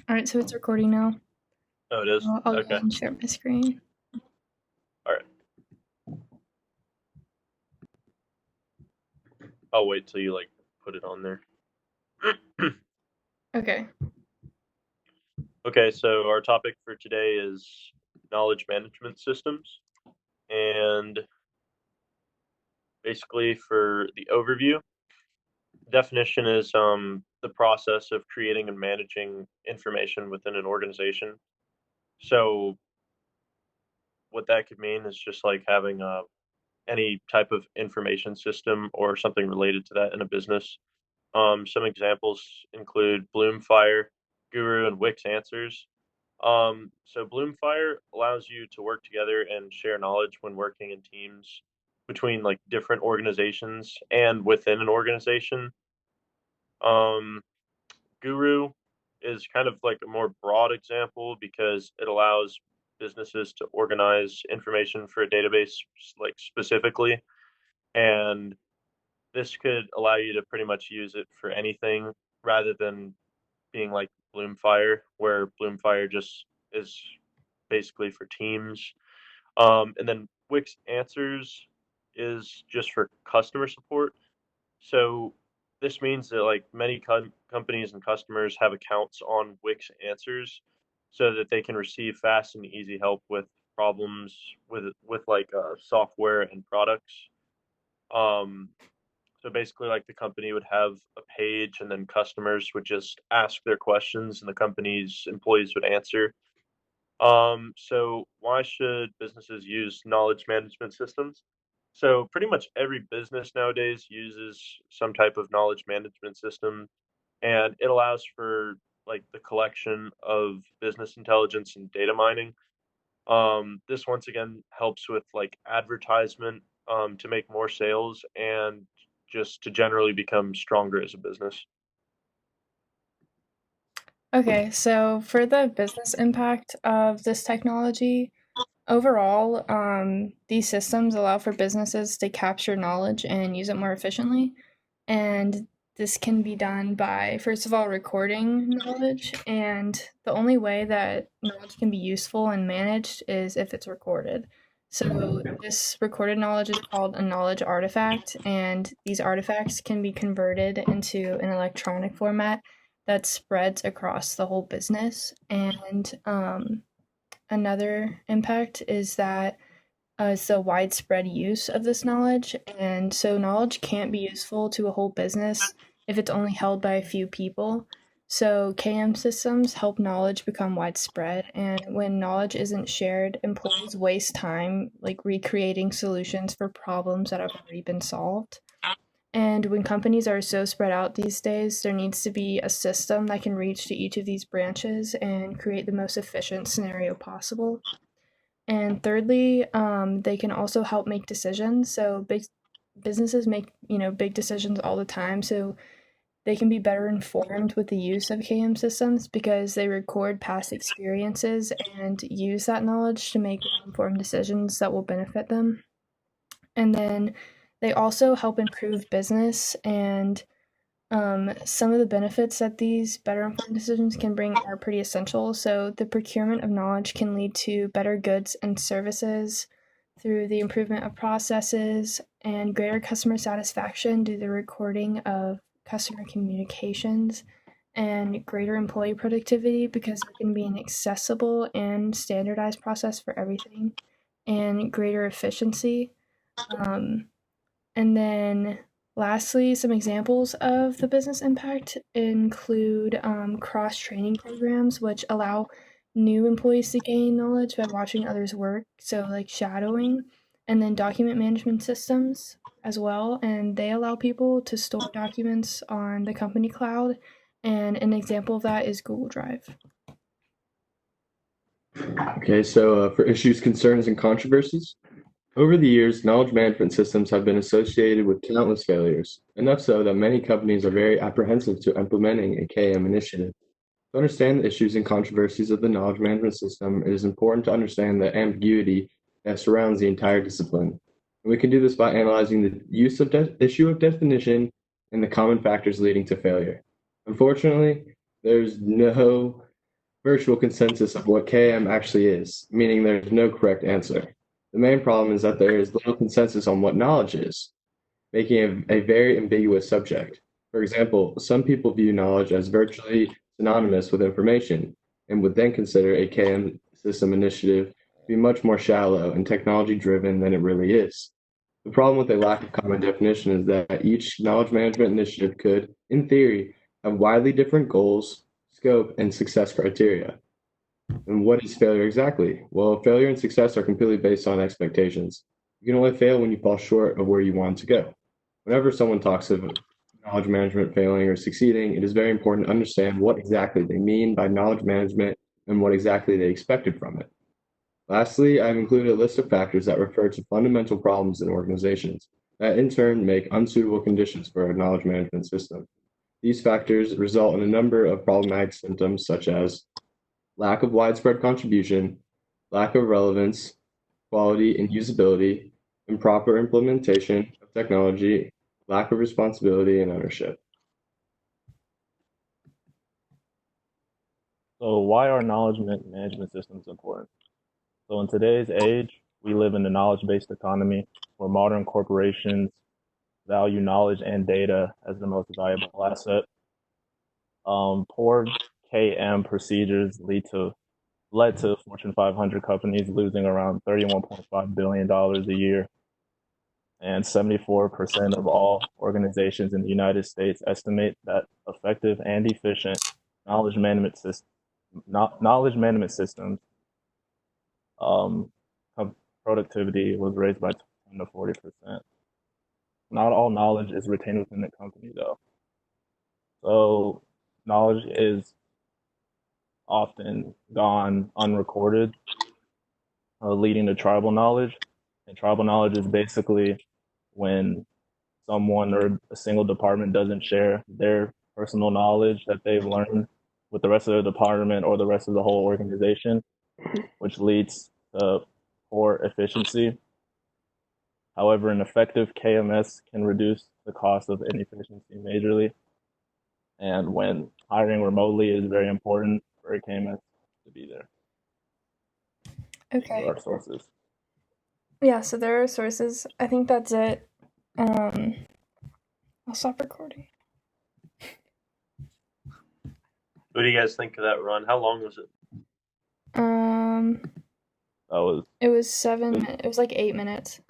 All right, so it's recording now. Oh, it is? I'll go Okay. ahead and share my screen. All right. I'll wait till you put it on there. Okay. Okay, so our topic for today is knowledge management systems. And basically for the overview, definition is the process of creating and managing information within an organization. So what that could mean is just like having any type of information system or something related to that in a business. Some examples include Bloomfire, Guru, and Wix Answers. So Bloomfire allows you to work together and share knowledge when working in teams between like different organizations and within an organization. Um, Guru is kind of like a more broad example because it allows businesses to organize information for a database like specifically, and this could allow you to pretty much use it for anything rather than being like Bloomfire, where Bloomfire just is basically for teams. And then Wix Answers is just for customer support. So this means that like many companies and customers have accounts on Wix Answers so that they can receive fast and easy help with problems with software and products. Um, so basically, like the company would have a page, and then customers would just ask their questions, and the company's employees would answer. So why should businesses use knowledge management systems? So pretty much every business nowadays uses some type of knowledge management system, and it allows for like the collection of business intelligence and data mining. This once again helps with like advertisement to make more sales and just to generally become stronger as a business. Okay, so for the business impact of this technology, overall, these systems allow for businesses to capture knowledge and use it more efficiently. And this can be done by, first of all, recording knowledge. And the only way that knowledge can be useful and managed is if it's recorded. So, this recorded knowledge is called a knowledge artifact, and these artifacts can be converted into an electronic format that spreads across the whole business. And another impact is that it's the widespread use of this knowledge. And so, knowledge can't be useful to a whole business if it's only held by a few people. So, KM systems help knowledge become widespread. And when knowledge isn't shared, employees waste time like recreating solutions for problems that have already been solved. And when companies are so spread out these days, there needs to be a system that can reach to each of these branches and create the most efficient scenario possible. And thirdly, they can also help make decisions. So big businesses make big decisions all the time. So they can be better informed with the use of KM systems because they record past experiences and use that knowledge to make informed decisions that will benefit them. And then they also help improve business and some of the benefits that these better informed decisions can bring are pretty essential. So, the procurement of knowledge can lead to better goods and services through the improvement of processes and greater customer satisfaction due to the recording of customer communications and greater employee productivity because there can be an accessible and standardized process for everything and greater efficiency. Um, and then lastly, some examples of the business impact include cross training programs, which allow new employees to gain knowledge by watching others work, so like shadowing, and then document management systems as well. And they allow people to store documents on the company cloud. And an example of that is Google Drive. Okay, so for issues, concerns, and controversies, over the years, knowledge management systems have been associated with countless failures, enough so that many companies are very apprehensive to implementing a KM initiative. To understand the issues and controversies of the knowledge management system, it is important to understand the ambiguity that surrounds the entire discipline. And we can do this by analyzing the use of issue of definition and the common factors leading to failure. Unfortunately, there's no virtual consensus of what KM actually is, meaning there's no correct answer. The main problem is that there is little consensus on what knowledge is, making it a very ambiguous subject. For example, some people view knowledge as virtually synonymous with information and would then consider a KM system initiative to be much more shallow and technology driven than it really is. The problem with a lack of common definition is that each knowledge management initiative could, in theory, have widely different goals, scope, and success criteria. And what is failure exactly? Well, failure and success are completely based on expectations. You can only fail when you fall short of where you want to go. Whenever someone talks of knowledge management failing or succeeding, it is very important to understand what exactly they mean by knowledge management and what exactly they expected from it. Lastly, I've included a list of factors that refer to fundamental problems in organizations that in turn make unsuitable conditions for a knowledge management system. These factors result in a number of problematic symptoms such as lack of widespread contribution, lack of relevance, quality and usability, improper implementation of technology, lack of responsibility and ownership. So why are knowledge management systems important? So in today's age, we live in a knowledge-based economy where modern corporations value knowledge and data as the most valuable asset. Poor KM procedures led to Fortune 500 companies losing around $31.5 billion a year. And 74% of all organizations in the United States estimate that effective and efficient knowledge management systems productivity was raised by 10 to 40%. Not all knowledge is retained within the company, though. So knowledge is often gone unrecorded, leading to tribal knowledge. And tribal knowledge is basically when someone or a single department doesn't share their personal knowledge that they've learned with the rest of the department or the rest of the whole organization, which leads to poor efficiency. However, an effective KMS can reduce the cost of inefficiency majorly. And when hiring remotely is very important for a KMS to be there. Okay. There are sources. Yeah, so there are sources. I think that's it. I'll stop recording. What do you guys think of that run? How long was it? It was It was 7 minutes. It was like 8 minutes.